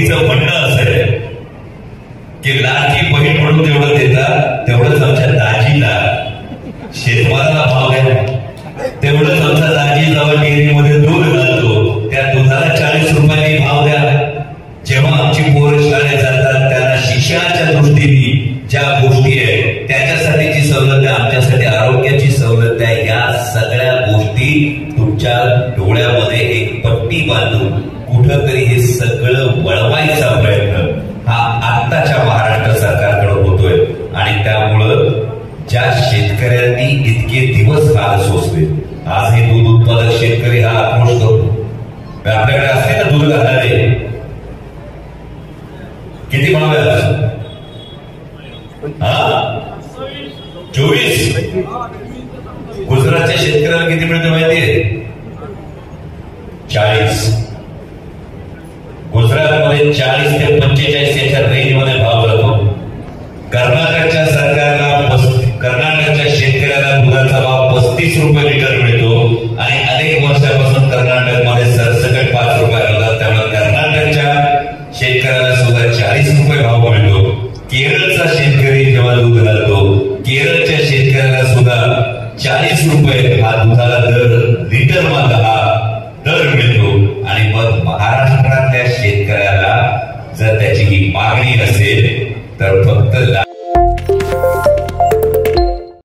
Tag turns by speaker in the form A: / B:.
A: मोदींचं म्हणणं असं आहे की लाडकी बहीण म्हणून जेवढं देतात तेवढंच आमच्या दाजीला शेतमालाला भाव द्या, तेवढंच आमचा दाजी जेव्हा डेअरीमध्ये दूध घालतो त्या दुधाला 40 रुपयांनी भाव द्या. जेव्हा आमची पोरं शाळेत जातात त्यांना शिक्षणाच्या दृष्टीने ज्या गोष्टी आहेत त्याच्यासाठीची सवलत आहे, आमच्यासाठी आरोग्याची सवलत आहे, या सगळ्या गोष्टी तुमच्या डोळ्यामध्ये एक पट्टी बांधून कुठंतरी हे सगळं वळवायचा प्रयत्न हा आत्ताच्या महाराष्ट्र सरकारकडे होतोय. आणि त्यामुळं ज्या शेतकऱ्यांनी इतके दिवस हाल सोसले, आज हे दूध उत्पादक शेतकरी हा आक्रोश करतो. आपल्याकडे असते ना दूध घालणारे, किती भाव आहे? 24. गुजरातच्या शेतकऱ्याला किती मिळतं माहितीये? 40. गुजरातमध्ये 40 ते 45 याच्या रेंजमध्ये भाव जातो. कर्नाटकच्या सरकारला कर्नाटकच्या शेतकऱ्याला दुधाचा भाव 35 रुपये लिटर मिळतो आणि अनेक वर्षापासून कर्नाटकमध्ये सरसकट 5 रुपये मिळतात. त्यामुळे कर्नाटकच्या शेतकऱ्याला सुद्धा 40 रुपये भाव मिळतो. केरळचा शेतकरी जेव्हा दूध घालतो, केरळच्या शेतकऱ्याला सुद्धा 40 रुपये हा दुधाला दर लिटर मध्ये हा दर मिळतो. आणि मग महाराष्ट्रातल्या शेतकऱ्याला जर त्याची ही मागणी नसेल तर फक्त